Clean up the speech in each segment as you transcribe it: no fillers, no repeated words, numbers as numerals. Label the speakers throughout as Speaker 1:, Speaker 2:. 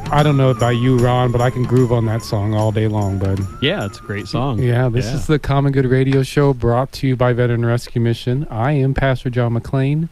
Speaker 1: I don't know about you, Ron, but I can groove on that song all day long, bud.
Speaker 2: Yeah, it's a great song.
Speaker 1: Yeah, this is the Common Good Radio Show brought to you by Veteran Rescue Mission. I am Pastor John McLean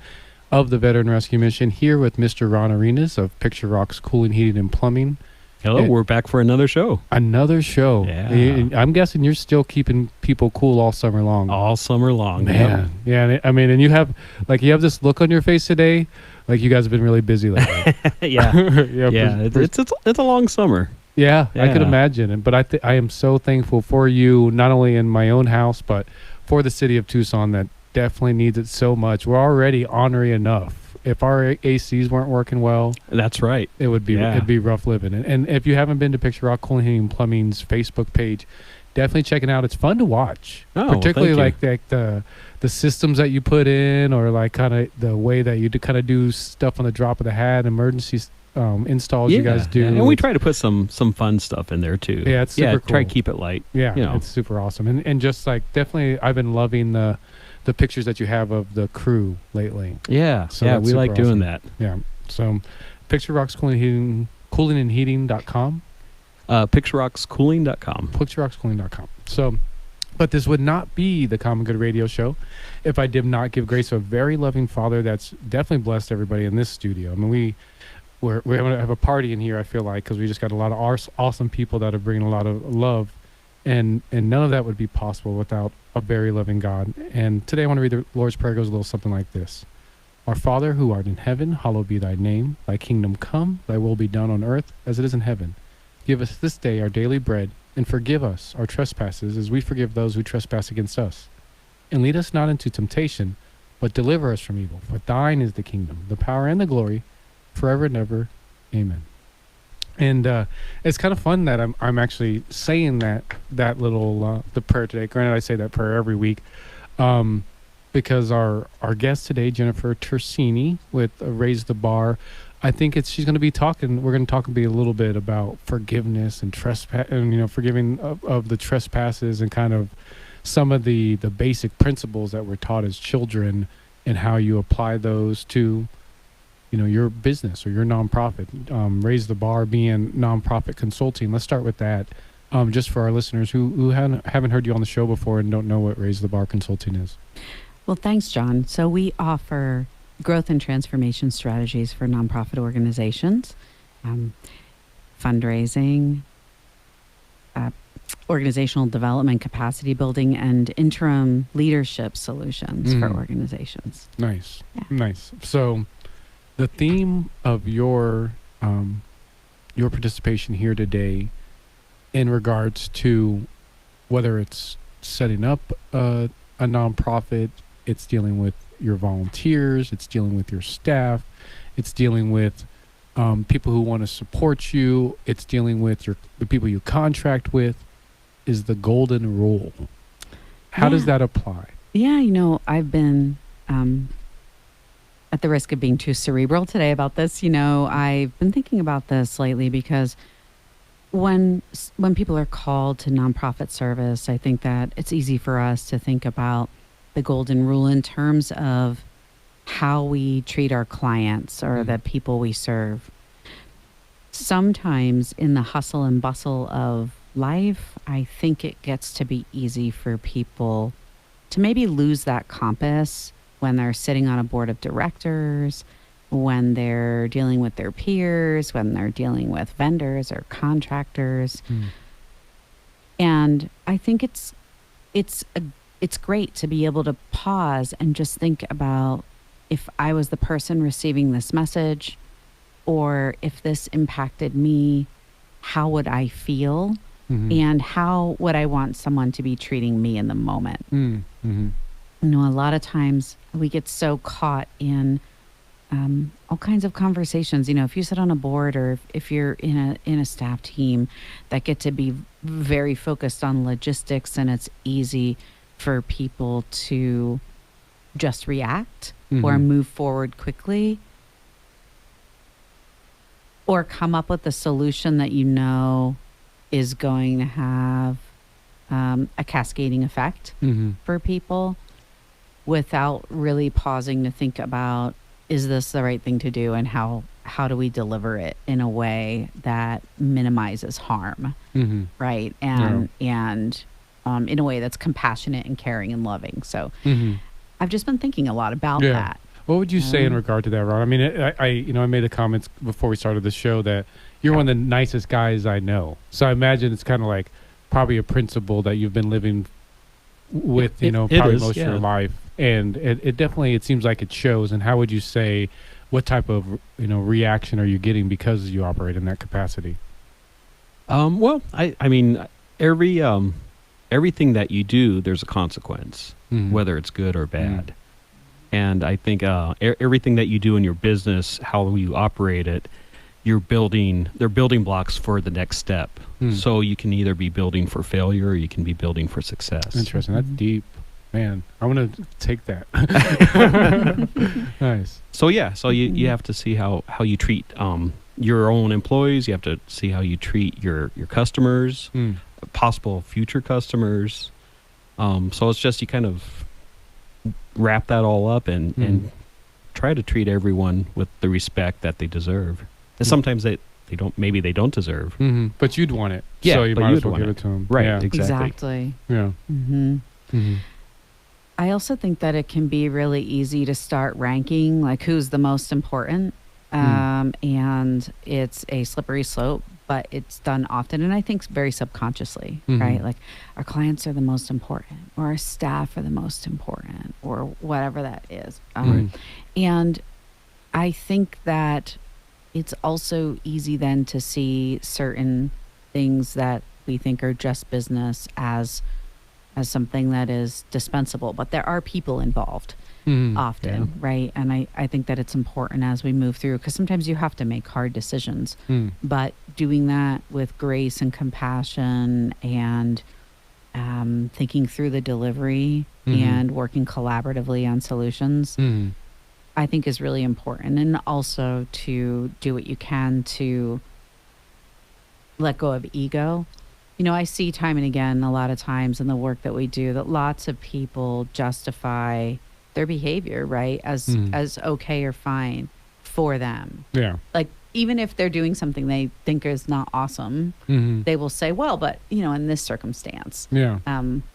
Speaker 1: of the Veteran Rescue Mission, here with Mr. Ron Arenas of Picture Rocks Cooling, Heating, and Plumbing.
Speaker 2: Hello, we're back for another show.
Speaker 1: Another show.
Speaker 2: Yeah.
Speaker 1: I'm guessing you're still keeping people cool all summer long.
Speaker 2: All summer long.
Speaker 1: Man. Yeah, I mean, and you have this look on your face today, like you guys have been really busy lately.
Speaker 2: Yeah. It's a long summer.
Speaker 1: Yeah, I could imagine. But I am so thankful for you, not only in my own house, but for the city of Tucson that definitely needs it so much. We're already ornery enough. If our ACs weren't working well,
Speaker 2: that's right.
Speaker 1: It would be it'd be rough living. And if you haven't been to Picture Rock Cooling, Heating, and Plumbing's Facebook page, definitely check it out. It's fun to watch, particularly like the systems that you put in, or like kind of the way that you kind of do stuff on the drop of the hat, emergency installs you guys do.
Speaker 2: And we try to put some fun stuff in there too.
Speaker 1: Yeah, it's super cool.
Speaker 2: Try to keep it light.
Speaker 1: Yeah, it's super awesome. And just like definitely, I've been loving the pictures that you have of the crew lately.
Speaker 2: Yeah,
Speaker 1: so
Speaker 2: we like doing that.
Speaker 1: Yeah. So Picture Rocks Cooling and Heating.com.
Speaker 2: PictureRocksCooling.com.
Speaker 1: PictureRocksCooling.com. So, but this would not be the Common Good Radio Show if I did not give grace to a very loving Father that's definitely blessed everybody in this studio. I mean, we're going to have a party in here, I feel like, because we just got a lot of awesome people that are bringing a lot of love. And none of that would be possible without a very loving God. And today I want to read the Lord's Prayer. It goes a little something like this. Our Father, who art in heaven, hallowed be thy name. Thy kingdom come, thy will be done on earth as it is in heaven. Give us this day our daily bread, and forgive us our trespasses as we forgive those who trespass against us. And lead us not into temptation, but deliver us from evil. For thine is the kingdom, the power, and the glory, forever and ever. Amen. And it's kind of fun that I'm actually saying that little the prayer today. Granted, I say that prayer every week, because our guest today, Jennifer Tersini with Raise the Bar, I think she's going to be talking. We're going to talk a little bit about forgiveness and trespass, and forgiving of the trespasses, and kind of some of the basic principles that we're taught as children, and how you apply those to your business or your nonprofit. Raise the Bar being nonprofit consulting. Let's start with that. Just for our listeners who haven't heard you on the show before and don't know what Raise the Bar consulting is.
Speaker 3: Well, thanks, John. So we offer growth and transformation strategies for nonprofit organizations, fundraising, organizational development, capacity building, and interim leadership solutions for organizations.
Speaker 1: Nice. So the theme of your participation here today, in regards to whether it's setting up a nonprofit, it's dealing with your volunteers, it's dealing with your staff, it's dealing with people who want to support you, it's dealing with the people you contract with, is the golden rule. How does that apply?
Speaker 3: Yeah, I've been at the risk of being too cerebral today about this. I've been thinking about this lately because when people are called to nonprofit service, I think that it's easy for us to think about the golden rule in terms of how we treat our clients or the people we serve. Sometimes in the hustle and bustle of life, I think it gets to be easy for people to maybe lose that compass when they're sitting on a board of directors, when they're dealing with their peers, when they're dealing with vendors or contractors. And I think it's great to be able to pause and just think about, if I was the person receiving this message, or if this impacted me, how would I feel? And how would I want someone to be treating me in the moment? A lot of times we get so caught in all kinds of conversations. If you sit on a board, or if you're in a staff team that get to be very focused on logistics, and it's easy for people to just react or move forward quickly, or come up with a solution that is going to have a cascading effect for people, without really pausing to think about is this the right thing to do, and how do we deliver it in a way that minimizes harm, right? And in a way that's compassionate and caring and loving. So I've just been thinking a lot about that.
Speaker 1: What would you say in regard to that, Ron? I mean, I made the comments before we started the show that you're one of the nicest guys I know. So I imagine it's kind of like probably a principle that you've been living with, probably most of your life. And it definitely, it seems like it shows. And how would you say, what type of, reaction are you getting because you operate in that capacity?
Speaker 2: Well, I mean, everything that you do, there's a consequence, whether it's good or bad. And I think everything that you do in your business, how you operate it, they're building blocks for the next step. So you can either be building for failure or you can be building for success.
Speaker 1: Interesting. That's deep. Man, I want to take that. Nice.
Speaker 2: So you have to see how you treat your own employees. You have to see how you treat your customers, possible future customers. So it's just you kind of wrap that all up and try to treat everyone with the respect that they deserve. And sometimes they don't deserve.
Speaker 1: But you'd want it.
Speaker 2: Yeah,
Speaker 1: so you might as well give it to them.
Speaker 2: Right,
Speaker 1: yeah.
Speaker 2: exactly.
Speaker 1: Yeah.
Speaker 3: I also think that it can be really easy to start ranking like who's the most important. And it's a slippery slope, but it's done often, and I think very subconsciously, right? Like our clients are the most important, or our staff are the most important, or whatever that is. And I think that it's also easy then to see certain things that we think are just business as something that is dispensable, but there are people involved often, right? And I think that it's important as we move through, because sometimes you have to make hard decisions, but doing that with grace and compassion and thinking through the delivery and working collaboratively on solutions, I think is really important. And also to do what you can to let go of ego. I see time and again, a lot of times in the work that we do, that lots of people justify their behavior, right, as okay or fine for them.
Speaker 1: Yeah.
Speaker 3: Like, even if they're doing something they think is not awesome, they will say, well, but, in this circumstance, what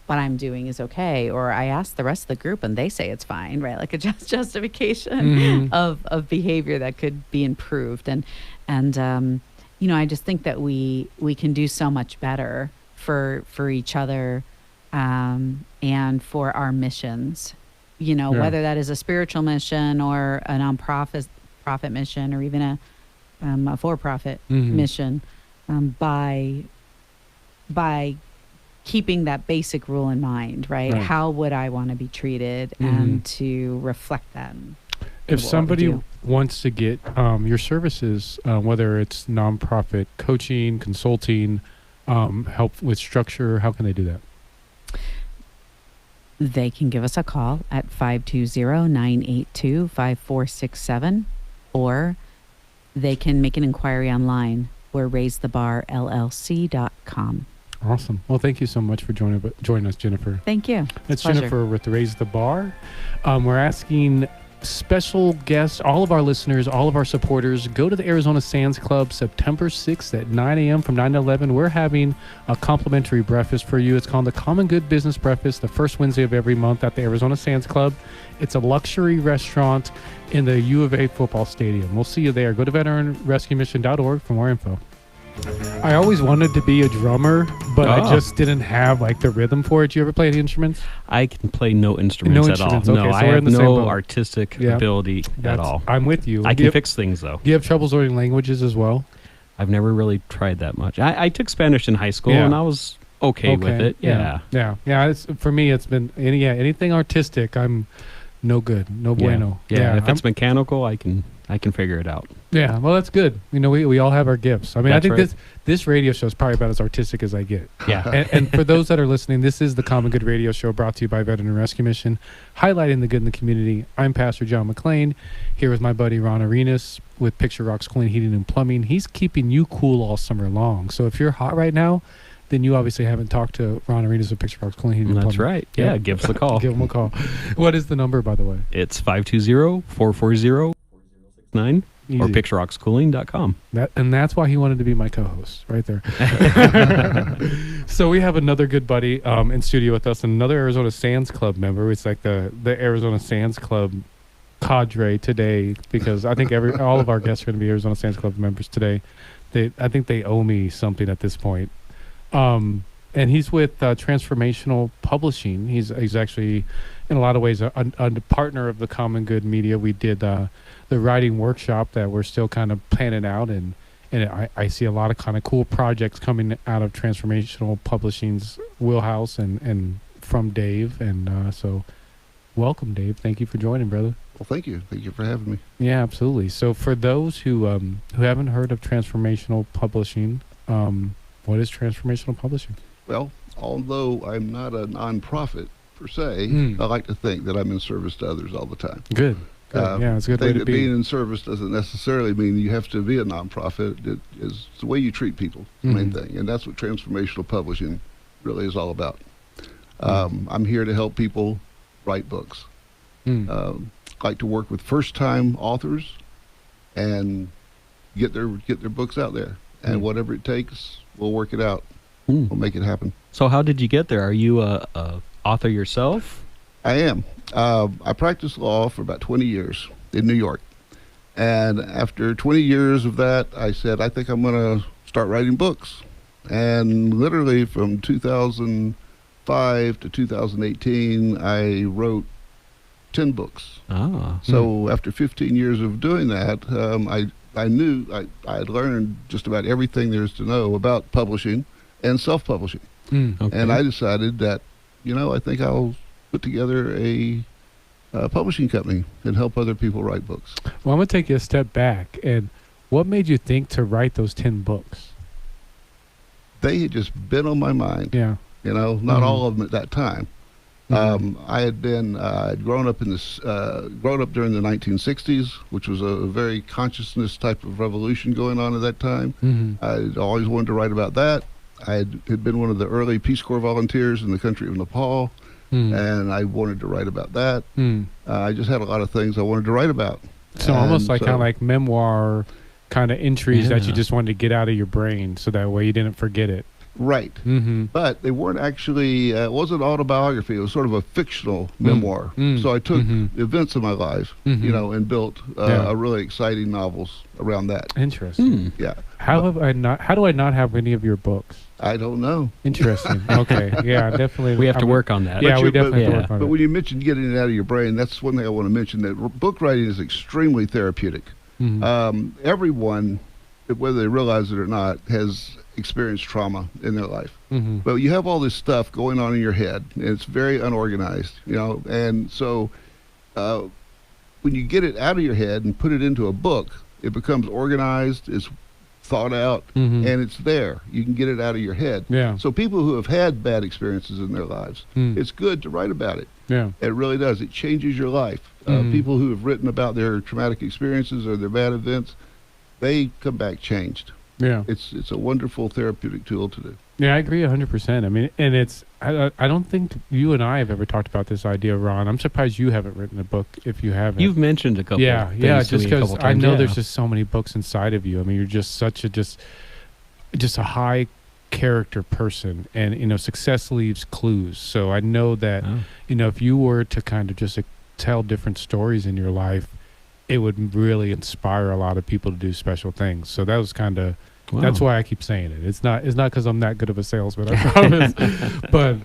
Speaker 3: I'm doing is okay. Or I asked the rest of the group and they say it's fine, right? Like a justification of behavior that could be improved. And I just think that we can do so much better for each other and for our missions, whether that is a spiritual mission or a nonprofit mission, or even a for-profit mission, by keeping that basic rule in mind, right? How would I want to be treated, and to reflect that.
Speaker 1: If somebody wants to get your services, whether it's nonprofit coaching, consulting, help with structure, how can they do that?
Speaker 3: They can give us a call at 520-982-5467, or they can make an inquiry online. We're raisethebarllc.com.
Speaker 1: Awesome. Well, thank you so much for joining us, Jennifer.
Speaker 3: Thank you.
Speaker 1: That's Jennifer with Raise the Bar. We're asking special guests, all of our listeners, all of our supporters, go to the Arizona Sands Club September 6th at 9 a.m. from 9 to 11. We're having a complimentary breakfast for you. It's called the Common Good Business Breakfast, the first Wednesday of every month at the Arizona Sands Club. It's a luxury restaurant in the U of A football stadium. We'll see you there. Go to veteranrescuemission.org for more info. I always wanted to be a drummer, but I just didn't have the rhythm for it. Do you ever play any instruments?
Speaker 2: I can play no instruments at all.
Speaker 1: Okay,
Speaker 2: no,
Speaker 1: so
Speaker 2: I have no artistic ability at all.
Speaker 1: I'm with you.
Speaker 2: I can fix things, though.
Speaker 1: Do you have troubles learning languages as well?
Speaker 2: I've never really tried that much. I took Spanish in high school, and I was okay with it. Yeah.
Speaker 1: For me, it's been anything artistic. I'm no good, no bueno.
Speaker 2: Yeah, if it's mechanical, I can figure it out.
Speaker 1: Yeah, well, that's good. We all have our gifts. I mean,
Speaker 2: that's
Speaker 1: I think this radio show is probably about as artistic as I get.
Speaker 2: Yeah.
Speaker 1: And for those that are listening, this is the Common Good Radio Show, brought to you by Veteran Rescue Mission, highlighting the good in the community. I'm Pastor John McLean, here with my buddy Ron Arenas with Picture Rocks Cooling, Heating, and Plumbing. He's keeping you cool all summer long. So if you're hot right now, then you obviously haven't talked to Ron Arenas with Picture Rocks Cooling, Heating, and Plumbing.
Speaker 2: That's right. Yeah, give us a call.
Speaker 1: Give him a call. What is the number, by the way?
Speaker 2: It's 520-440 Pixrox9 or
Speaker 1: Easy.
Speaker 2: pixroxcooling.com.
Speaker 1: And that's why he wanted to be my co-host, right there. So we have another good buddy in studio with us, another Arizona Sands Club member. It's like the Arizona Sands Club cadre today, because I think all of our guests are going to be Arizona Sands Club members today. I think they owe me something at this point. And he's with Transformational Publishing. He's actually, in a lot of ways, a partner of the Common Good Media. We did the writing workshop that we're still kind of planning out, and I see a lot of kind of cool projects coming out of Transformational Publishing's wheelhouse and from Dave. And so welcome, Dave. Thank you for joining, brother.
Speaker 4: Well, thank you. Thank you for having me.
Speaker 1: Yeah, absolutely. So for those who haven't heard of Transformational Publishing, what is Transformational Publishing?
Speaker 4: Well, although I'm not a nonprofit per se, I like to think that I'm in service to others all the time.
Speaker 1: Good. Yeah, it's a good way to be.
Speaker 4: Being in service doesn't necessarily mean you have to be a nonprofit. It is the way you treat people, the main thing. And that's what Transformational Publishing really is all about. I'm here to help people write books. Like to work with first-time authors and get their books out there. And whatever it takes, we'll work it out. We'll make it happen.
Speaker 2: So how did you get there? Are you a author yourself?
Speaker 4: I am. I practiced law for about 20 years in New York. And after 20 years of that, I said, I think I'm going to start writing books. And literally from 2005 to 2018, I wrote 10 books. So after 15 years of doing that, I knew I had learned just about everything there is to know about publishing and self-publishing.
Speaker 2: Okay.
Speaker 4: And I decided that, I think I'll put together a publishing company and help other people write books.
Speaker 1: Well, I'm going to take you a step back. And what made you think to write those 10 books?
Speaker 4: They had just been on my mind.
Speaker 1: Yeah.
Speaker 4: Not all of them at that time. I had been I'd grown up during the 1960s, which was a very consciousness type of revolution going on at that time. I'd always wanted to write about that. I had been one of the early Peace Corps volunteers in the country of Nepal, and I wanted to write about that. I just had a lot of things I wanted to write about.
Speaker 1: So almost like kind of like memoir kind of entries that you just wanted to get out of your brain, so that way you didn't forget it.
Speaker 4: Right. But they weren't actually, it wasn't autobiography. It was sort of a fictional memoir. So I took events of my life, and built a really exciting novels around that.
Speaker 1: Interesting.
Speaker 4: Yeah.
Speaker 1: How do I not have any of your books?
Speaker 4: I don't know.
Speaker 1: Interesting. Okay. Yeah, definitely.
Speaker 2: We have to work on that.
Speaker 1: Yeah, we definitely have to work on it.
Speaker 4: But when you mentioned getting it out of your brain, that's one thing I want to mention, that book writing is extremely therapeutic. Everyone, whether they realize it or not, has experienced trauma in their life. But you have all this stuff going on in your head, and it's very unorganized, and so when you get it out of your head and put it into a book, it becomes organized, it's thought out, and it's there. You can get it out of your head.
Speaker 1: Yeah.
Speaker 4: So people who have had bad experiences in their lives, it's good to write about it.
Speaker 1: Yeah.
Speaker 4: It really does. It changes your life. People who have written about their traumatic experiences or their bad events, they come back changed.
Speaker 1: Yeah.
Speaker 4: It's a wonderful therapeutic tool to do.
Speaker 1: Yeah, I agree 100%. I mean, and I don't think you and I have ever talked about this idea, Ron. I'm surprised you haven't written a book if you haven't.
Speaker 2: You've mentioned a couple.
Speaker 1: Yeah,
Speaker 2: things to
Speaker 1: just
Speaker 2: me a
Speaker 1: because
Speaker 2: couple
Speaker 1: I
Speaker 2: times,
Speaker 1: know there's just so many books inside of you. I mean, you're just such just a high character person, and success leaves clues. So I know that if you were to kind of just tell different stories in your life, it would really inspire a lot of people to do special things. So that was kind of. Wow. That's why I keep saying it. It's not because I'm that good of a salesman, I promise. but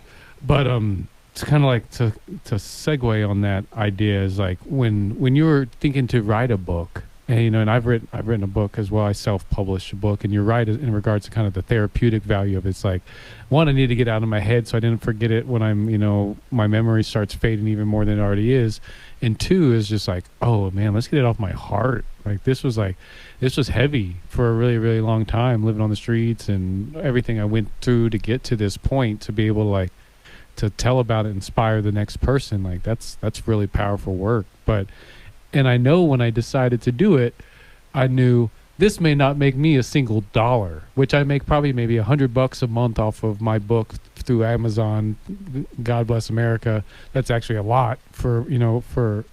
Speaker 1: it's kind of like to segue on that idea is like when you were thinking to write a book, and and I've written a book as well. I self-published a book, and you're right in regards to kind of the therapeutic value of it. It's like, one, I need to get out of my head so I didn't forget it when I'm my memory starts fading even more than it already is, and two is just like, oh man, let's get it off my heart. Like this was heavy for a really, really long time, living on the streets and everything I went through to get to this point, to be able to to tell about it, inspire the next person. Like that's really powerful work. And I know when I decided to do it, I knew this may not make me a single dollar, which I make probably maybe $100 a month off of my book through Amazon. God bless America. That's actually a lot for the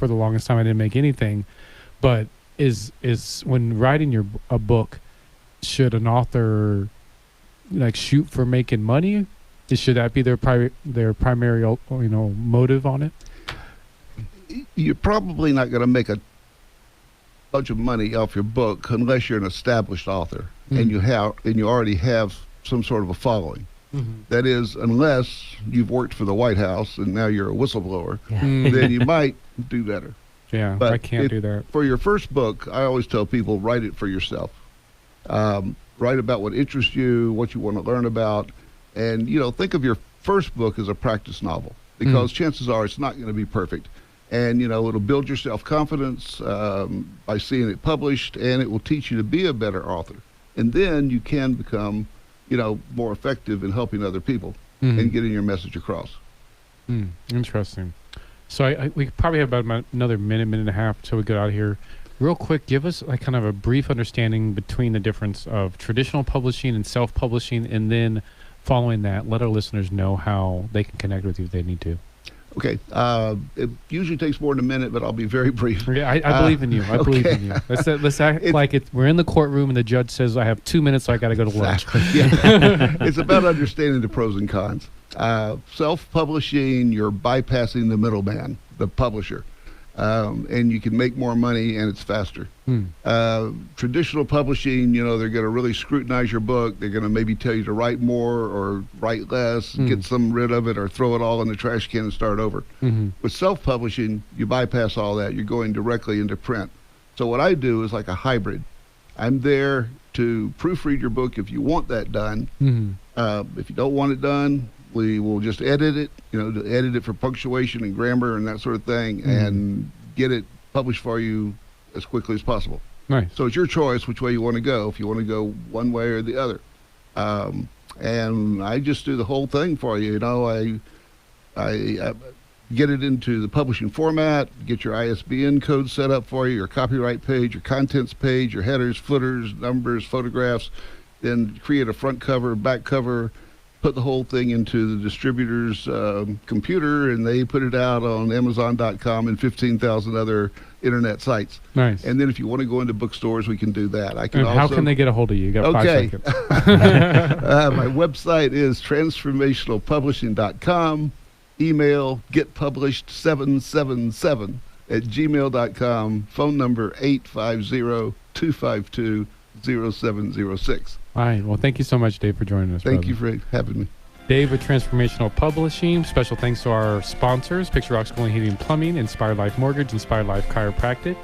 Speaker 1: longest time I didn't make anything. But is when writing a book, should an author like shoot for making money? Should that be their primary motive on it?
Speaker 4: You're probably not going to make a bunch of money off your book unless you're an established author and you already have some sort of a following. That is, unless you've worked for the White House and now you're a whistleblower, then you might do better.
Speaker 1: Yeah,
Speaker 4: but
Speaker 1: I can't do that.
Speaker 4: For your first book, I always tell people, write it for yourself. Write about what interests you, what you want to learn about, and think of your first book as a practice novel, because chances are it's not going to be perfect. And it'll build your self-confidence by seeing it published, and it will teach you to be a better author. And then you can become more effective in helping other people and getting your message across.
Speaker 1: Interesting. So we probably have about another minute and a half until we get out of here. Real quick, give us like kind of a brief understanding between the difference of traditional publishing and self-publishing, and then following that, let our listeners know how they can connect with you if they need to.
Speaker 4: Okay. It usually takes more than a minute, but I'll be very brief.
Speaker 1: Yeah, I believe in you. I believe in you. Let's act like we're in the courtroom and the judge says, I have 2 minutes, so I got to go to lunch.
Speaker 4: Yeah. It's about understanding the pros and cons. Self-publishing, you're bypassing the middleman, the publisher, and you can make more money and it's faster. Traditional publishing, they're going to really scrutinize your book. They're going to maybe tell you to write more or write less, get some rid of it, or throw it all in the trash can and start over. With self-publishing, you bypass all that. You're going directly into print. So what I do is like a hybrid. I'm there to proofread your book if you want that done. If you don't want it done, we will just edit it, to edit it for punctuation and grammar and that sort of thing, and get it published for you as quickly as possible.
Speaker 1: Nice.
Speaker 4: So it's your choice which way you want to go, if you want to go one way or the other. And I just do the whole thing for you. I get it into the publishing format, get your ISBN code set up for you, your copyright page, your contents page, your headers, footers, numbers, photographs, then create a front cover, back cover, put the whole thing into the distributor's computer, and they put it out on Amazon.com and 15,000 other internet sites.
Speaker 1: Nice.
Speaker 4: And then if you want to go into bookstores, we can do that.
Speaker 1: How can they get a hold of you? You got 5 seconds.
Speaker 4: My website is transformationalpublishing.com. Email getpublished777@gmail.com. Phone number 850-252-0706.
Speaker 1: All right. Well, thank you so much, Dave, for joining us.
Speaker 4: Thank you for having me.
Speaker 1: Dave with Transformational Publishing. Special thanks to our sponsors, Picture Rock School and Heating and Plumbing, Inspired Life Mortgage, Inspired Life Chiropractic,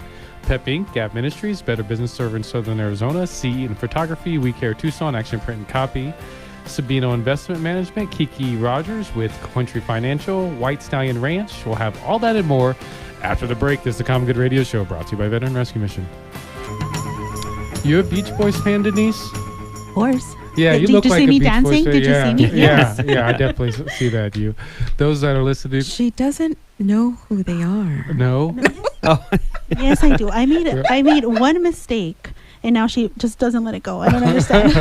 Speaker 1: Pep Inc., Gap Ministries, Better Business Server in Southern Arizona, C in Photography, We Care Tucson, Action Print and Copy, Sabino Investment Management, Kiki Rogers with Country Financial, White Stallion Ranch. We'll have all that and more after the break. This is the Common Good Radio Show, brought to you by Veteran Rescue Mission. You a Beach Boys fan, Denise?
Speaker 5: Of course.
Speaker 1: Yeah, you
Speaker 5: Did
Speaker 1: look
Speaker 5: you
Speaker 1: like
Speaker 5: see
Speaker 1: a
Speaker 5: me
Speaker 1: Beach
Speaker 5: dancing?
Speaker 1: Boys fan.
Speaker 5: Did you see me?
Speaker 1: Yeah,
Speaker 5: Yes.
Speaker 1: yeah, I definitely see that. You, those that are listening,
Speaker 6: She doesn't know who they are.
Speaker 1: no.
Speaker 5: Yes, I do. I made one mistake, and now she just doesn't let it go. I don't understand.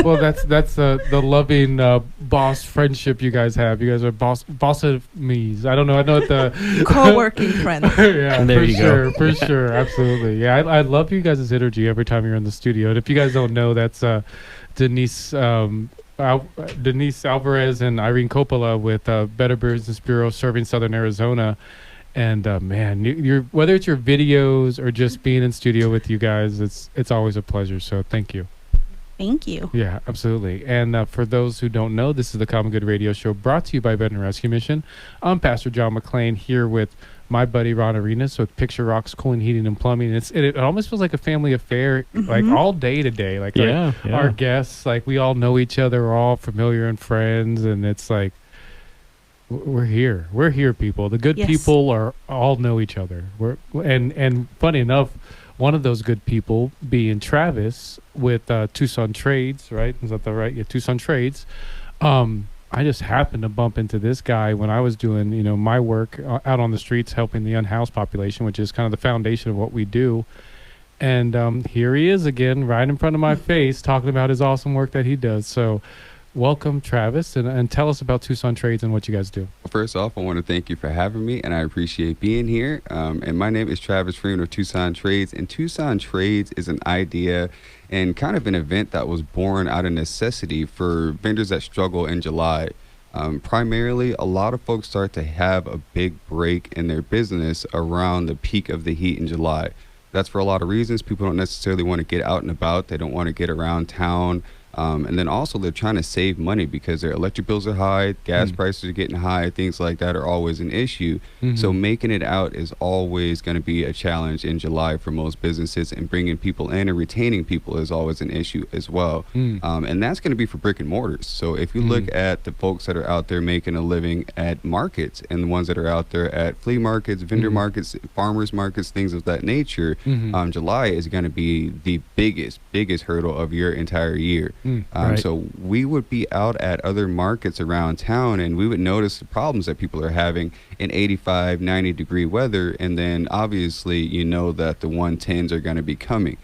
Speaker 1: Well, that's the loving boss friendship you guys have. You guys are boss of me's. I don't know. I know what the
Speaker 6: Co-working friends.
Speaker 1: Yeah,
Speaker 2: And there you go.
Speaker 1: For sure, absolutely. Yeah, I love you guys' energy every time you're in the studio. And if you guys don't know, that's Denise Denise Alvarez and Irene Coppola with Better Business Bureau serving Southern Arizona. And man, you're whether it's your videos or just being in studio with you guys, it's always a pleasure. So thank you.
Speaker 5: Thank you.
Speaker 1: Yeah, absolutely. And for those who don't know, this is the Common Good Radio Show brought to you by Veteran Rescue Mission. I'm Pastor John McClain here with my buddy Ron Arenas with Picture Rock's Cooling, Heating, and Plumbing. It almost feels like a family affair, like all day to day. Like our guests, like we all know each other, we're all familiar and friends, and it's like we're here. We're here, people. The good people are all know each other. And funny enough, one of those good people being Travis with Tucson Trades, right? Is that the right? Yeah, Tucson Trades. I just happened to bump into this guy when I was doing, my work out on the streets, helping the unhoused population, which is kind of the foundation of what we do. And here he is again, right in front of my face, talking about his awesome work that he does. So welcome, Travis, and tell us about Tucson Trades and what you guys do.
Speaker 7: Well, first off, I want to thank you for having me, and I appreciate being here. And my name is Travis Freeman of Tucson Trades, and Tucson Trades is an idea and kind of an event that was born out of necessity for vendors that struggle in July. Primarily, a lot of folks start to have a big break in their business around the peak of the heat in July. That's for a lot of reasons. People don't necessarily want to get out and about. They don't want to get around town. And then also they're trying to save money because their electric bills are high, gas prices are getting high, things like that are always an issue. So making it out is always going to be a challenge in July for most businesses, and bringing people in and retaining people is always an issue as well. And that's going to be for brick and mortars. So if you look at the folks that are out there making a living at markets and the ones that are out there at flea markets, vendor markets, farmers markets, things of that nature, July is going to be the biggest hurdle of your entire year.
Speaker 1: Right.
Speaker 7: So we would be out at other markets around town, and we would notice the problems that people are having in 85, 90 degree weather. And then obviously, you know that the 110s are going to be coming.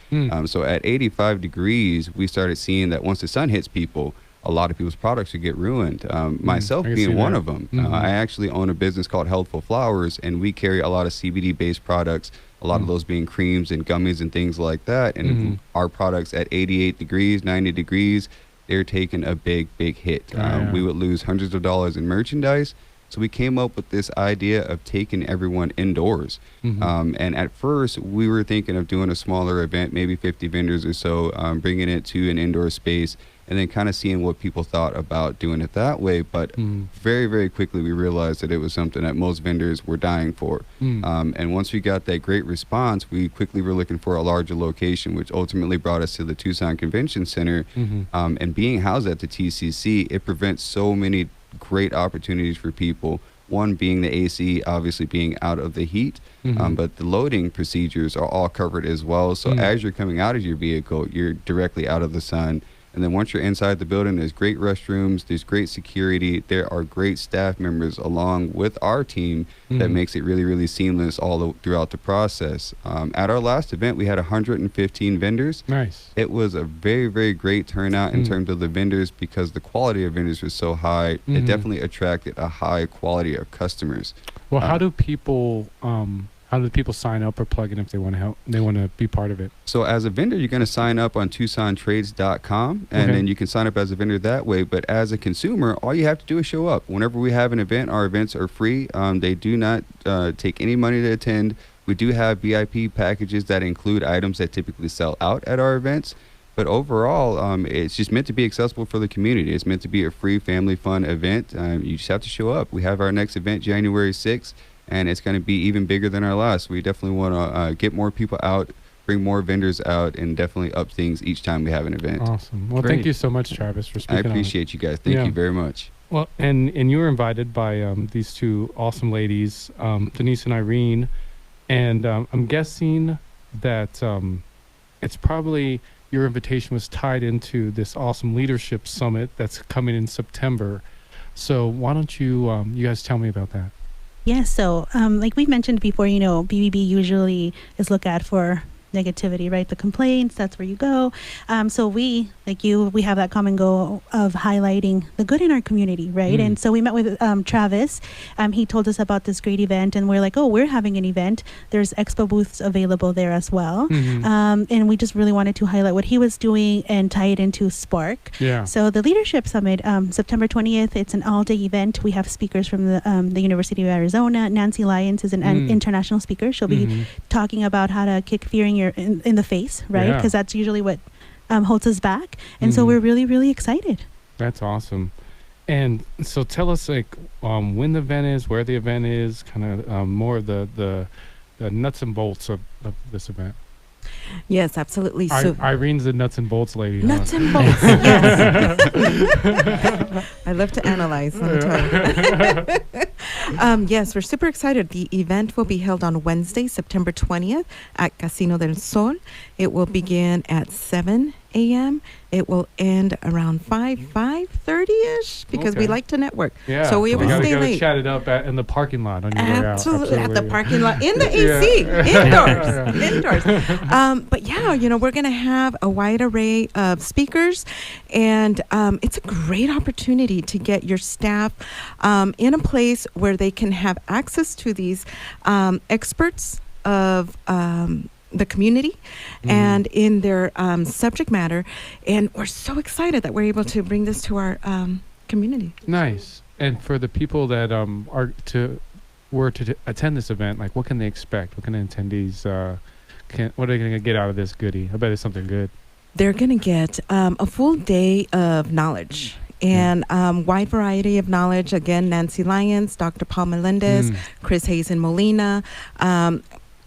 Speaker 7: So at 85 degrees, we started seeing that once the sun hits people, a lot of people's products would get ruined. Myself
Speaker 1: I can see
Speaker 7: being one
Speaker 1: that.
Speaker 7: of them. I actually own a business called Healthful Flowers, and we carry a lot of CBD-based products, a lot of those being creams and gummies and things like that. And our products at 88 degrees, 90 degrees, they're taking a big hit. We would lose hundreds of dollars in merchandise. So we came up with this idea of taking everyone indoors. And at first, we were thinking of doing a smaller event, maybe 50 vendors or so, bringing it to an indoor space, and then kind of seeing what people thought about doing it that way. But very quickly, we realized that it was something that most vendors were dying for. And once we got that great response, we quickly were looking for a larger location, which ultimately brought us to the Tucson Convention Center. And being housed at the TCC, it prevents so many great opportunities for people. One being the AC, obviously being out of the heat, but the loading procedures are all covered as well. So as you're coming out of your vehicle, you're directly out of the sun. And then once you're inside the building, there's great restrooms, there's great security, there are great staff members along with our team that makes it really seamless throughout the process. At our last event, we had 115 vendors.
Speaker 1: Nice.
Speaker 7: It was a very great turnout in terms of the vendors, because the quality of vendors was so high. It definitely attracted a high quality of customers.
Speaker 1: Well, how do people sign up or plug in if they want to help? They want to be part of it.
Speaker 7: So as a vendor, you're going to sign up on TucsonTrades.com, and then you can sign up as a vendor that way. But as a consumer, all you have to do is show up. Whenever we have an event, our events are free. They do not take any money to attend. We do have VIP packages that include items that typically sell out at our events. But overall, it's just meant to be accessible for the community. It's meant to be a free, family, fun event. You just have to show up. We have our next event January 6th. And it's going to be even bigger than our last. We definitely want to get more people out, bring more vendors out, and definitely up things each time we have an event.
Speaker 1: Awesome. Well,
Speaker 2: Great.
Speaker 1: thank you so much, Travis, for speaking.
Speaker 7: I appreciate you guys. Thank you very much.
Speaker 1: Well, and you were invited by these two awesome ladies, Denise and Irene, and I'm guessing that it's probably your invitation was tied into this awesome leadership summit that's coming in September. So why don't you guys tell me about that?
Speaker 5: Yeah, so like we mentioned before, BBB usually is looked at for negativity, right? The complaints, that's where you go. So we, like you, we have that common goal of highlighting the good in our community, right? And so we met with Travis. He told us about this great event, and we're like, oh, we're having an event. There's expo booths available there as well. And we just really wanted to highlight what he was doing and tie it into Spark.
Speaker 1: Yeah.
Speaker 5: So the Leadership Summit, September 20th, it's an all-day event. We have speakers from the University of Arizona. Nancy Lyons is an international speaker. She'll be talking about how to kick fear in the face, right? Because that's usually what holds us back. And so we're really excited.
Speaker 1: That's awesome. And so tell us when the event is, where the event is, kind of more of the nuts and bolts of this event.
Speaker 6: Yes, absolutely. So
Speaker 1: Irene's the nuts and bolts lady.
Speaker 6: nuts and bolts. Yes. I love to analyze sometimes. Yes, we're super excited. The event will be held on Wednesday, September 20th at Casino del Sol. It will begin at 7 a.m. It will end around 5:30ish, because we
Speaker 1: Okay.
Speaker 6: like to network.
Speaker 1: Yeah.
Speaker 6: So we
Speaker 1: you
Speaker 6: will
Speaker 1: gotta
Speaker 6: stay
Speaker 1: go
Speaker 6: late.
Speaker 1: chat it up in the parking lot on your way out.
Speaker 6: Absolutely, at the
Speaker 1: Absolutely.
Speaker 6: parking lot, in the
Speaker 1: Yeah.
Speaker 6: AC,
Speaker 1: Yeah.
Speaker 6: indoors. But yeah, we're going to have a wide array of speakers, and it's a great opportunity to get your staff in a place where they can have access to these experts of the community and in their subject matter. And we're so excited that we're able to bring this to our community.
Speaker 1: Nice. And for the people that were to attend this event, like, what can they expect? What can attendees what are they going to get out of this goodie? I bet it's something good.
Speaker 6: They're going to get a full day of knowledge and wide variety of knowledge. Again, Nancy Lyons, Dr. Paul Melendez, Chris Hazen Molina,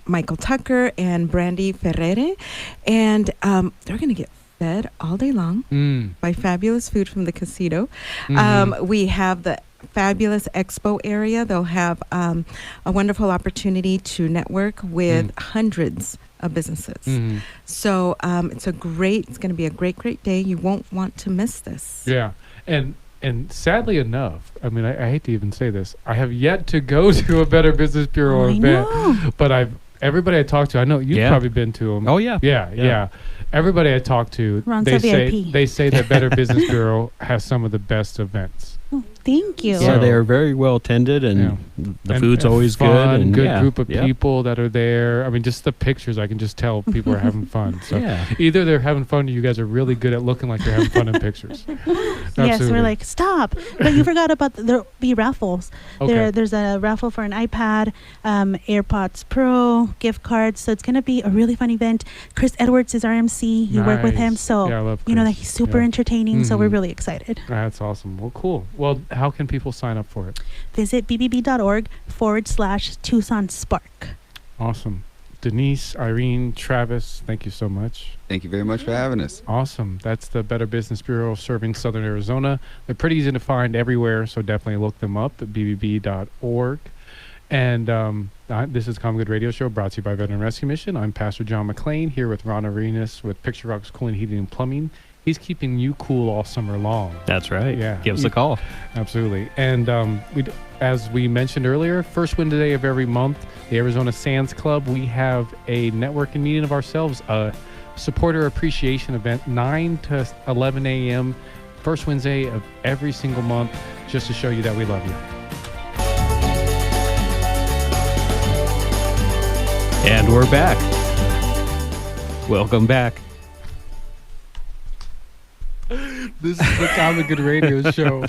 Speaker 6: Michael Tucker, and Brandy Ferrere. And they're going to get fed all day long by fabulous food from the casino. We have the fabulous expo area. They'll have a wonderful opportunity to network with hundreds of businesses. So it's going to be a great day. You won't want to miss this.
Speaker 1: Yeah. And sadly enough, I mean, I hate to even say this, I have yet to go to a Better Business Bureau
Speaker 5: I
Speaker 1: event.
Speaker 5: know.
Speaker 1: But everybody I talked to, I know you've probably been to them.
Speaker 2: Oh, yeah.
Speaker 1: Yeah. Everybody I talked to,
Speaker 5: Ron's
Speaker 1: they
Speaker 5: a
Speaker 1: say
Speaker 5: VIP.
Speaker 1: that Better Business Bureau has some of the best events.
Speaker 5: Oh, thank you.
Speaker 1: So-
Speaker 2: Yeah, they're very well attended, and the
Speaker 1: And-
Speaker 2: food's
Speaker 1: and
Speaker 2: always
Speaker 1: fun,
Speaker 2: good. And
Speaker 1: good group of
Speaker 2: yeah.
Speaker 1: people that are there. I mean, just the pictures, I can just tell people are having fun. So
Speaker 2: Yeah.
Speaker 1: either they're having fun, or you guys are really good at looking like you're having fun in pictures.
Speaker 5: Yes,
Speaker 1: Absolutely.
Speaker 5: we're like, stop. But you forgot about there'll be raffles.
Speaker 1: Okay.
Speaker 5: There's a raffle for an iPad, AirPods Pro, gift cards. So it's going to be a really fun event. Chris Edwards is our MC. You work with him.
Speaker 1: Nice.
Speaker 5: So,
Speaker 1: Yeah, I love
Speaker 5: you know, that
Speaker 1: Chris.
Speaker 5: he's super
Speaker 1: Yeah.
Speaker 5: entertaining. So we're
Speaker 1: Mhm.
Speaker 5: really excited.
Speaker 1: That's awesome. Well, cool. Well, how can people sign up for it?
Speaker 5: Visit bbb.org/Tucson Spark.
Speaker 1: Awesome. Denise, Irene, Travis, thank you so much.
Speaker 7: Thank you very much for having us.
Speaker 1: Awesome. That's the Better Business Bureau serving Southern Arizona. They're pretty easy to find everywhere, so definitely look them up at bbb.org. And this is Common Good Radio Show, brought to you by Veteran Rescue Mission. I'm Pastor John McClain here with Ron Arenas with Picture Rocks Cooling, Heating, and Plumbing. He's keeping you cool all summer long.
Speaker 2: That's right.
Speaker 1: Yeah.
Speaker 2: Give us a call.
Speaker 1: Absolutely. And as we mentioned earlier, first Wednesday of every month, the Arizona Sands Club, we have a networking meeting of ourselves, a supporter appreciation event, 9 to 11 a.m., first Wednesday of every single month, just to show you that we love you.
Speaker 2: And we're back. Welcome back.
Speaker 1: This is the Common Good Radio Show,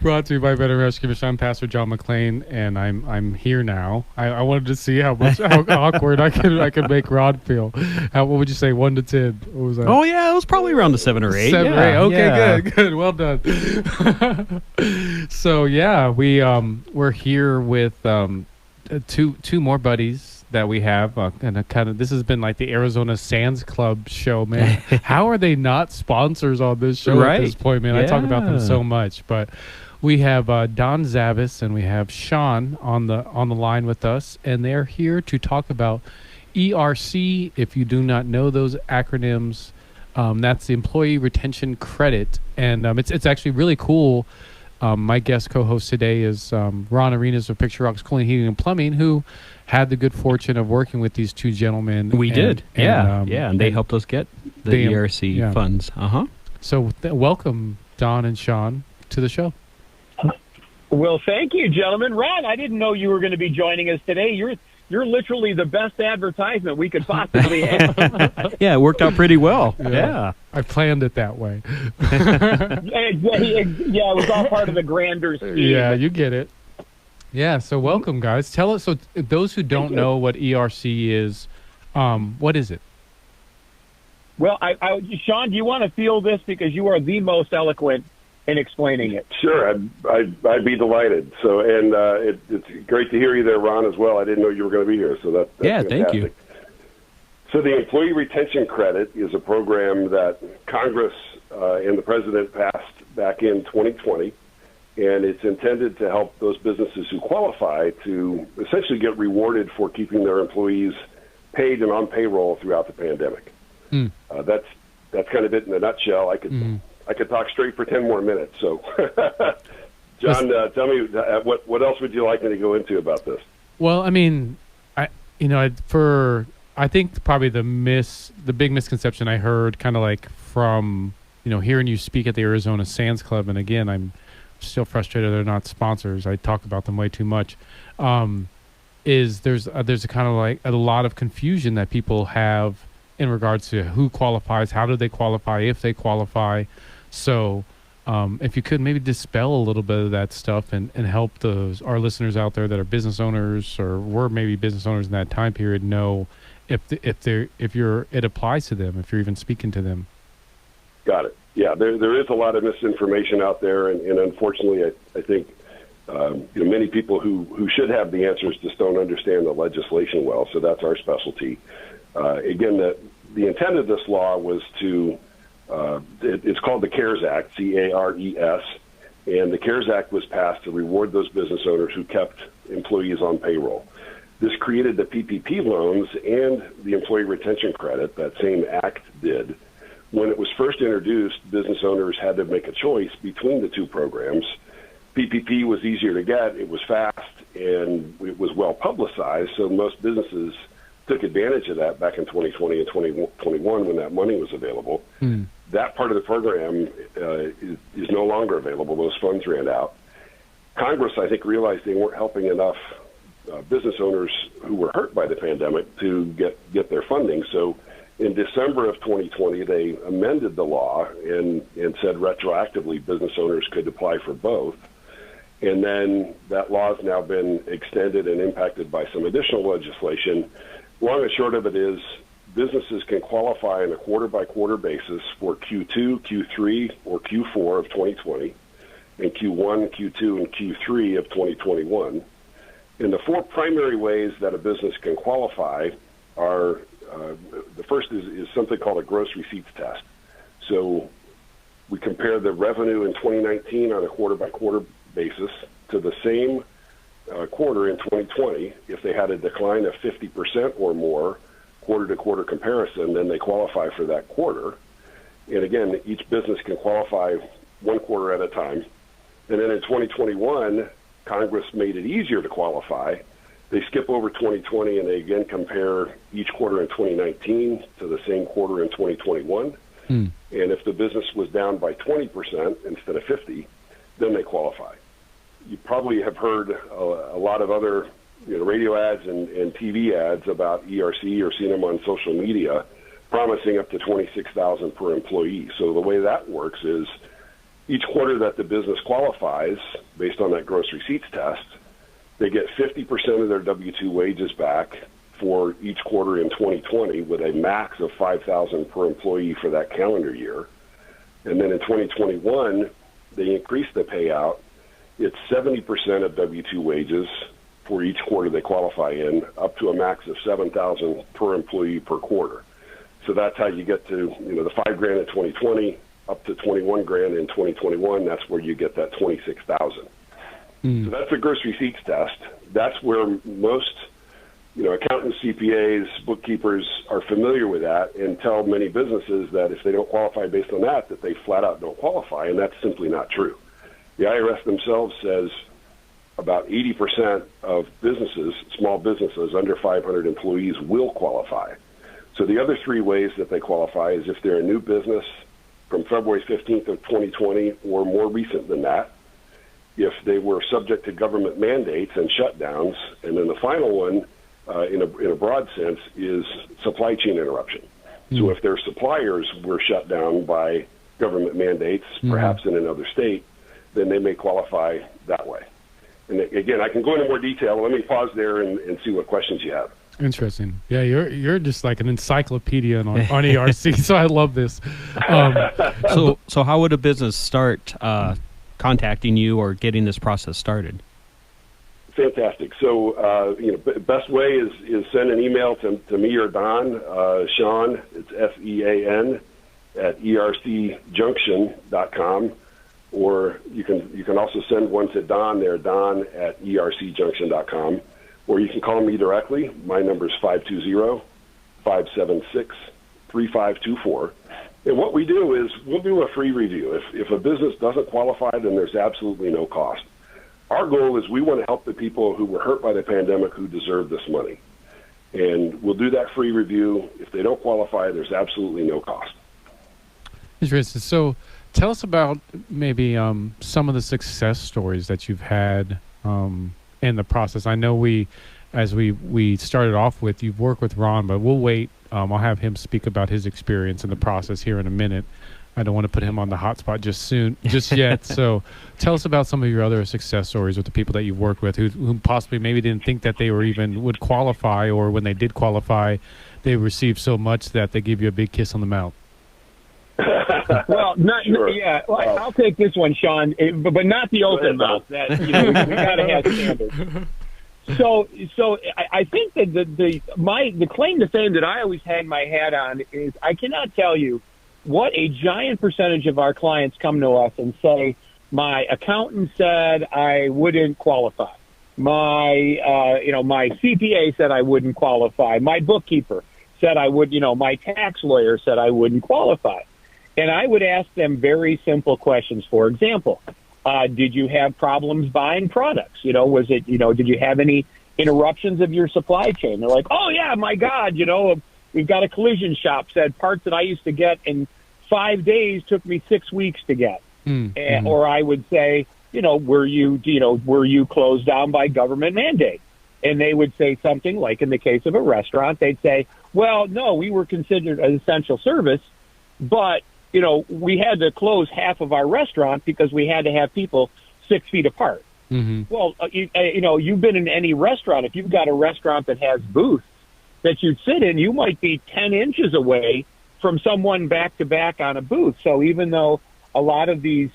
Speaker 1: brought to you by Veteran Rescue Mission. I'm Pastor John McClain, and I'm here now. I wanted to see how awkward I could make Rod feel. What would you say, 1 to 10? What was that?
Speaker 2: Oh, yeah, it was probably around the 7 or 8.
Speaker 1: 7 or
Speaker 2: Yeah,
Speaker 1: 8. Okay,
Speaker 2: yeah.
Speaker 1: good. Well done. So yeah, we're here with two more buddies that we have, and this has been like the Arizona Sands Club show, man. How are they not sponsors on this show at this
Speaker 2: Right.
Speaker 1: point, man? I talk about them
Speaker 2: Yeah.
Speaker 1: so much, but we have Don Zavis and we have Sean on the line with us, and they're here to talk about ERC. If you do not know those acronyms, that's the Employee Retention Credit, and it's actually really cool. My guest co-host today is Ron Arenas of Picture Rocks Cooling, Heating, and Plumbing, who had the good fortune of working with these two gentlemen.
Speaker 2: We did. Yeah.
Speaker 1: And,
Speaker 2: And they helped us get the
Speaker 1: they-
Speaker 2: ERC
Speaker 1: yeah.
Speaker 2: funds. Uh-huh.
Speaker 1: So welcome, Don and Sean, to the show.
Speaker 8: Well, thank you, gentlemen. Ron, I didn't know you were going to be joining us today. You're literally the best advertisement we could possibly have.
Speaker 2: Yeah, it worked out pretty well.
Speaker 1: Yeah.
Speaker 2: Yeah.
Speaker 1: I planned it that way.
Speaker 8: Yeah, it was all part of the grander scheme.
Speaker 1: Yeah, you get it. Yeah, so welcome, guys. Tell us, so those who don't know what ERC is, what is it?
Speaker 8: Well, Sean, do you want to field this because you are the most eloquent in explaining it?
Speaker 9: Sure, I'd be delighted. So, and it's great to hear you there, Ron, as well. I didn't know you were going to be here, so that's
Speaker 2: Yeah,
Speaker 9: fantastic.
Speaker 2: thank you.
Speaker 9: So the Employee Retention Credit is a program that Congress and the President passed back in 2020, and it's intended to help those businesses who qualify to essentially get rewarded for keeping their employees paid and on payroll throughout the pandemic.
Speaker 1: Mm.
Speaker 9: that's kind of it in a nutshell. I could talk straight for 10 more minutes. So, John, tell me what else would you like me to go into about this?
Speaker 1: Well, I mean, I think probably the big misconception I heard kind of like from, hearing you speak at the Arizona Sands Club, and again, I'm still frustrated they're not sponsors. I talk about them way too much. Is there's a kind of like a lot of confusion that people have in regards to who qualifies, how do they qualify, if they qualify. So if you could maybe dispel a little bit of that stuff and help our listeners out there that are business owners or were maybe business owners in that time period know if it applies to them, if you're even speaking to them.
Speaker 9: Got it. Yeah, there is a lot of misinformation out there, and unfortunately, I think many people who should have the answers just don't understand the legislation well. So that's our specialty. Again, the intent of this law was to it's called the CARES Act, CARES, and the CARES Act was passed to reward those business owners who kept employees on payroll. This created the PPP loans and the employee retention credit that same act did. When it was first introduced, business owners had to make a choice between the two programs. PPP was easier to get, it was fast, and it was well publicized, so most businesses took advantage of that back in 2020 and 2021 when that money was available. That part of the program is no longer available. Those funds ran out. Congress, I think, realized they weren't helping enough business owners who were hurt by the pandemic to get their funding. So in December of 2020, they amended the law and said retroactively business owners could apply for both. And then that law has now been extended and impacted by some additional legislation. Long and short of it is businesses can qualify on a quarter-by-quarter basis for Q2, Q3, or Q4 of 2020, and Q1, Q2, and Q3 of 2021. And the four primary ways that a business can qualify are, the first is something called a gross receipts test. So we compare the revenue in 2019 on a quarter-by-quarter basis to the same quarter in 2020. If they had a decline of 50% or more, quarter-to-quarter comparison, then they qualify for that quarter. And again, each business can qualify one quarter at a time. And then in 2021, Congress made it easier to qualify. They skip over 2020 and they again compare each quarter in 2019 to the same quarter in 2021. And if the business was down by 20% instead of 50, then they qualify. You probably have heard a lot of other radio ads and TV ads about ERC or seen them on social media promising up to $26,000 per employee. So the way that works is each quarter that the business qualifies based on that gross receipts test, they get 50% of their W-2 wages back for each quarter in 2020 with a max of $5,000 per employee for that calendar year. And then in 2021, they increase the payout. It's 70% of W-2 wages for each quarter they qualify in, up to a max of $7,000 per employee per quarter. So that's how you get to the $5,000 in 2020 up to $21,000 in 2021. That's where you get that $26,000. So that's a gross receipts test. That's where most accountants, CPAs, bookkeepers are familiar with that and tell many businesses that if they don't qualify based on that they flat out don't qualify, and that's simply not true. The IRS themselves says about 80% of businesses, small businesses under 500 employees, will qualify. So the other three ways that they qualify is if they're a new business from February 15th of 2020 or more recent than that, if they were subject to government mandates and shutdowns, and then the final one, in a broad sense, is supply chain interruption. So if their suppliers were shut down by government mandates, perhaps in another state, then they may qualify that way. And again, I can go into more detail. Let me pause there and see what questions you have.
Speaker 1: Interesting. Yeah, you're just like an encyclopedia on ERC, so I love this.
Speaker 2: So how would a business start contacting you or getting this process started?
Speaker 9: Fantastic. So, best way is send an email to me or Don, Sean, it's SEAN, at ercjunction.com. Or you can also send one to Don there, Don at ercjunction.com. Or you can call me directly. My number is 520-576-3524. And what we do is we'll do a free review. If a business doesn't qualify, then there's absolutely no cost. Our goal is we want to help the people who were hurt by the pandemic who deserve this money. And we'll do that free review. If they don't qualify, there's absolutely no cost.
Speaker 1: Interesting. So tell us about maybe some of the success stories that you've had in the process. I know as we started off with, you've worked with Ron, but we'll wait. I'll have him speak about his experience in the process here in a minute. I don't want to put him on the hot spot just yet. So tell us about some of your other success stories with the people that you've worked with who possibly maybe didn't think that they were even would qualify, or when they did qualify, they received so much that they give you a big kiss on the mouth.
Speaker 8: Well,
Speaker 9: Sure.
Speaker 8: yeah, well, I'll take this one, Sean, but not the open mouth. That we got to have standards. So I think that the claim to fame that I always hang my hat on is I cannot tell you what a giant percentage of our clients come to us and say, my accountant said I wouldn't qualify. My my CPA said I wouldn't qualify. My bookkeeper said I would. My tax lawyer said I wouldn't qualify. And I would ask them very simple questions. For example, did you have problems buying products? Was it, did you have any interruptions of your supply chain? They're like, oh, yeah, my God, we've got a collision shop said parts that I used to get in 5 days took me 6 weeks to get. Or I would say, were you closed down by government mandate? And they would say something like, in the case of a restaurant, they'd say, well, no, we were considered an essential service, but we had to close half of our restaurant because we had to have people 6 feet apart.
Speaker 1: Mm-hmm.
Speaker 8: Well, you've been in any restaurant. If you've got a restaurant that has booths that you'd sit in, you might be 10 inches away from someone back to back on a booth. So even though a lot of these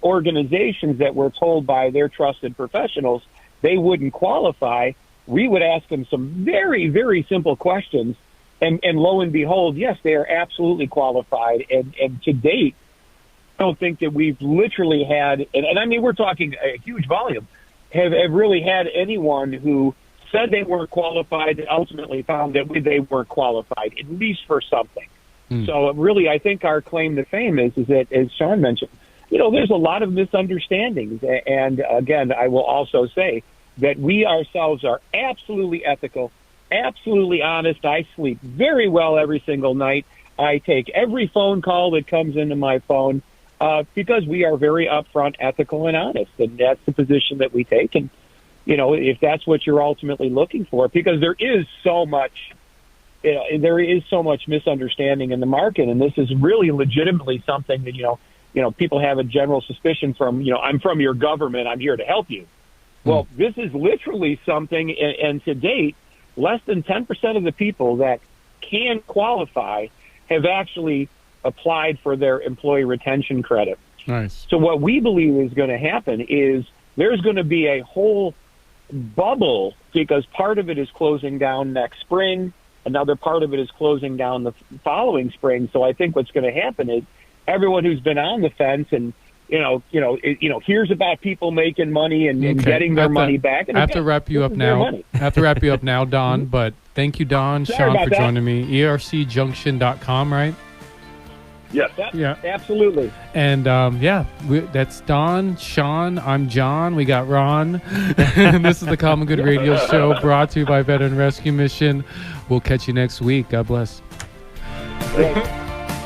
Speaker 8: organizations that were told by their trusted professionals they wouldn't qualify, we would ask them some very, very simple questions. And lo and behold, yes, they are absolutely qualified. And to date, I don't think that we've literally had, and I mean, we're talking a huge volume, have really had anyone who said they weren't qualified and ultimately found that they weren't qualified, at least for something. So really, I think our claim to fame is that, as Sean mentioned, there's a lot of misunderstandings. And again, I will also say that we ourselves are absolutely ethical, absolutely honest. I sleep very well every single night. I take every phone call that comes into my phone because we are very upfront, ethical, and honest. And that's the position that we take. And, if that's what you're ultimately looking for, because there is so much misunderstanding in the market. And this is really legitimately something that, people have a general suspicion from, I'm from your government, I'm here to help you. Well, this is literally something, and to date, less than 10% of the people that can qualify have actually applied for their employee retention credit.
Speaker 1: Nice.
Speaker 8: So what we believe is going to happen is there's going to be a whole bubble, because part of it is closing down next spring. Another part of it is closing down the following spring. So I think what's going to happen is everyone who's been on the fence and hears about people making money and getting their money back. And
Speaker 1: I have to wrap you up now. Don. But thank you, Don, Sean, for joining me. ERCjunction.com, right?
Speaker 9: Yes.
Speaker 1: Yeah.
Speaker 8: Absolutely.
Speaker 1: And that's Don, Sean. I'm John. We got Ron. And this is the Common Good Radio Show, brought to you by Veteran Rescue Mission. We'll catch you next week. God bless.
Speaker 8: Thanks.